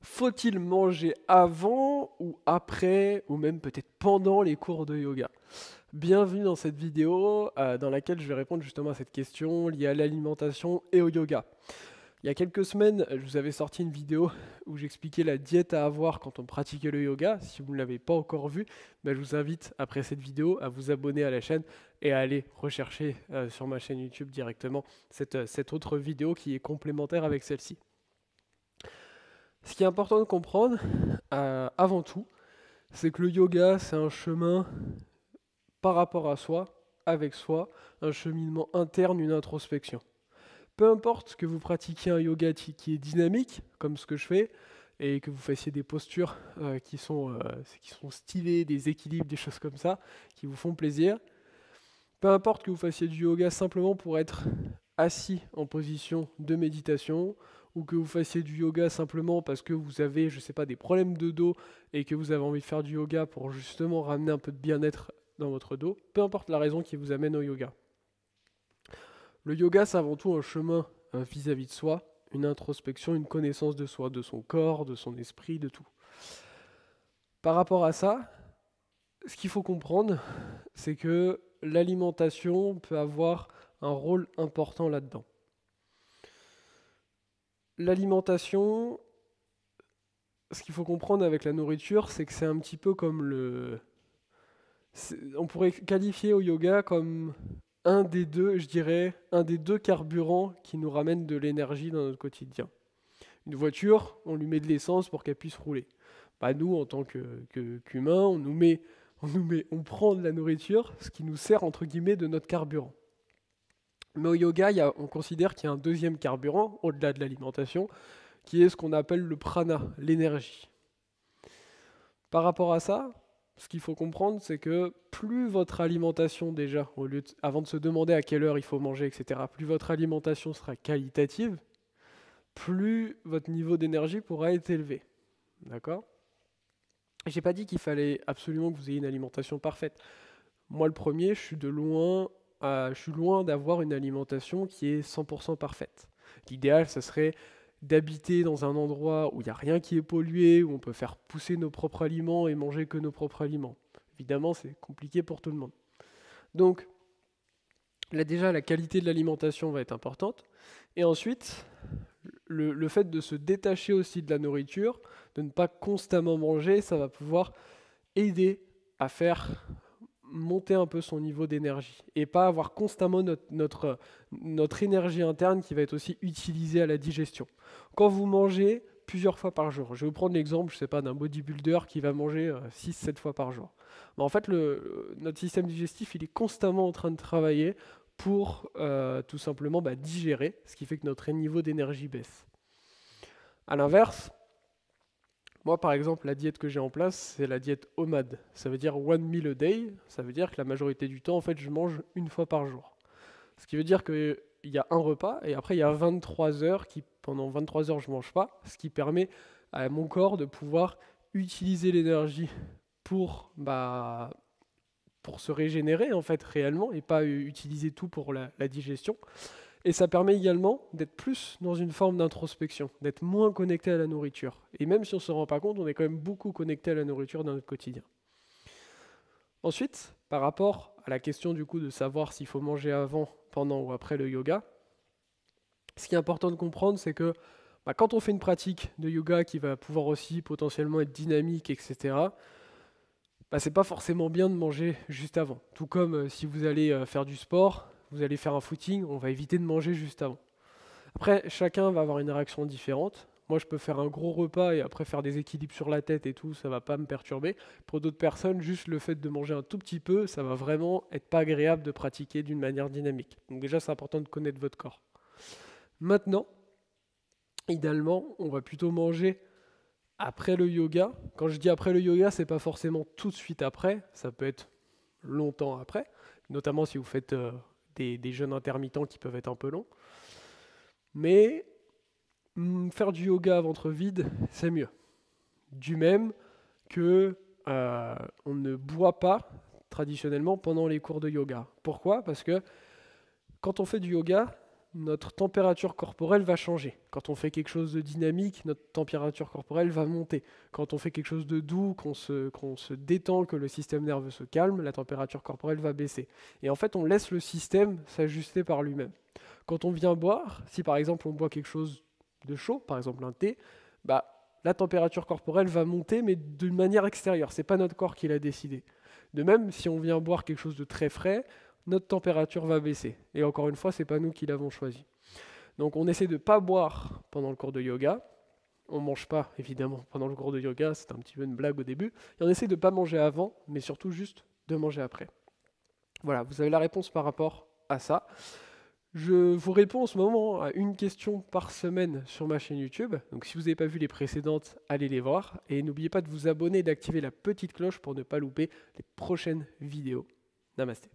Faut-il manger avant ou après, ou même peut-être pendant les cours de yoga? Bienvenue dans cette vidéo dans laquelle je vais répondre justement à cette question liée à l'alimentation et au yoga. Il y a quelques semaines, je vous avais sorti une vidéo où j'expliquais la diète à avoir quand on pratiquait le yoga. Si vous ne l'avez pas encore vue, je vous invite après cette vidéo à vous abonner à la chaîne et à aller rechercher sur ma chaîne YouTube directement cette autre vidéo qui est complémentaire avec celle-ci. Ce qui est important de comprendre, avant tout, c'est que le yoga, c'est un chemin par rapport à soi, avec soi, un cheminement interne, une introspection. Peu importe que vous pratiquiez un yoga qui est dynamique, comme ce que je fais, et que vous fassiez des postures qui sont stylées, des équilibres, des choses comme ça, qui vous font plaisir. Peu importe que vous fassiez du yoga simplement pour être assis en position de méditation, ou que vous fassiez du yoga simplement parce que vous avez, je sais pas, des problèmes de dos et que vous avez envie de faire du yoga pour justement ramener un peu de bien-être dans votre dos, peu importe la raison qui vous amène au yoga. Le yoga, c'est avant tout un chemin vis-à-vis de soi, une introspection, une connaissance de soi, de son corps, de son esprit, de tout. Par rapport à ça, ce qu'il faut comprendre, c'est que l'alimentation peut avoir un rôle important là-dedans. L'alimentation, ce qu'il faut comprendre avec la nourriture, c'est que c'est un petit peu comme on pourrait qualifier au yoga comme un des deux, je dirais, un des deux carburants qui nous ramènent de l'énergie dans notre quotidien. Une voiture, on lui met de l'essence pour qu'elle puisse rouler. Nous, en tant qu'humains, on prend de la nourriture, ce qui nous sert entre guillemets de notre carburant. Mais au yoga, on considère qu'il y a un deuxième carburant, au-delà de l'alimentation, qui est ce qu'on appelle le prana, l'énergie. Par rapport à ça, ce qu'il faut comprendre, c'est que plus votre alimentation déjà, avant de se demander à quelle heure il faut manger, etc., plus votre alimentation sera qualitative, plus votre niveau d'énergie pourra être élevé. D'accord ? J'ai pas dit qu'il fallait absolument que vous ayez une alimentation parfaite. Moi, le premier, je suis loin d'avoir une alimentation qui est 100% parfaite. L'idéal, ce serait d'habiter dans un endroit où il n'y a rien qui est pollué, où on peut faire pousser nos propres aliments et manger que nos propres aliments. Évidemment, c'est compliqué pour tout le monde. Donc, là déjà, la qualité de l'alimentation va être importante. Et ensuite, le fait de se détacher aussi de la nourriture, de ne pas constamment manger, ça va pouvoir aider à faire monter un peu son niveau d'énergie et pas avoir constamment notre énergie interne qui va être aussi utilisée à la digestion. Quand vous mangez plusieurs fois par jour, je vais vous prendre l'exemple, je sais pas, d'un bodybuilder qui va manger 6-7 fois par jour. En fait, notre système digestif, il est constamment en train de travailler pour tout simplement digérer, ce qui fait que notre niveau d'énergie baisse. A l'inverse, moi, par exemple, la diète que j'ai en place, c'est la diète OMAD. Ça veut dire one meal a day. Ça veut dire que la majorité du temps, en fait, je mange une fois par jour. Ce qui veut dire qu'il y a un repas et après, il y a 23 heures pendant 23 heures, je ne mange pas. Ce qui permet à mon corps de pouvoir utiliser l'énergie pour se régénérer, en fait, réellement, et pas utiliser tout pour la digestion. Et ça permet également d'être plus dans une forme d'introspection, d'être moins connecté à la nourriture. Et même si on ne se rend pas compte, on est quand même beaucoup connecté à la nourriture dans notre quotidien. Ensuite, par rapport à la question du coup de savoir s'il faut manger avant, pendant ou après le yoga, ce qui est important de comprendre, c'est que quand on fait une pratique de yoga qui va pouvoir aussi potentiellement être dynamique, etc., c'est pas forcément bien de manger juste avant. Tout comme si vous allez faire du sport, vous allez faire un footing, on va éviter de manger juste avant. Après, chacun va avoir une réaction différente. Moi, je peux faire un gros repas et après faire des équilibres sur la tête et tout, ça va pas me perturber. Pour d'autres personnes, juste le fait de manger un tout petit peu, ça va vraiment être pas agréable de pratiquer d'une manière dynamique. Donc déjà, c'est important de connaître votre corps. Maintenant, idéalement, on va plutôt manger après le yoga. Quand je dis après le yoga, c'est pas forcément tout de suite après, ça peut être longtemps après, notamment si vous faites des jeûnes intermittents qui peuvent être un peu longs. Mais faire du yoga à ventre vide, c'est mieux. Du même que on ne boit pas traditionnellement pendant les cours de yoga. Pourquoi ? Parce que quand on fait du yoga, notre température corporelle va changer. Quand on fait quelque chose de dynamique, notre température corporelle va monter. Quand on fait quelque chose de doux, qu'on se détend, que le système nerveux se calme, la température corporelle va baisser. Et en fait, on laisse le système s'ajuster par lui-même. Quand on vient boire, si par exemple on boit quelque chose de chaud, par exemple un thé, bah, la température corporelle va monter, mais d'une manière extérieure. Ce n'est pas notre corps qui l'a décidé. De même, si on vient boire quelque chose de très frais, notre température va baisser. Et encore une fois, ce n'est pas nous qui l'avons choisi. Donc on essaie de ne pas boire pendant le cours de yoga. On ne mange pas, évidemment, pendant le cours de yoga. C'est un petit peu une blague au début. Et on essaie de ne pas manger avant, mais surtout juste de manger après. Voilà, vous avez la réponse par rapport à ça. Je vous réponds en ce moment à une question par semaine sur ma chaîne YouTube. Donc si vous n'avez pas vu les précédentes, allez les voir. Et n'oubliez pas de vous abonner et d'activer la petite cloche pour ne pas louper les prochaines vidéos. Namasté.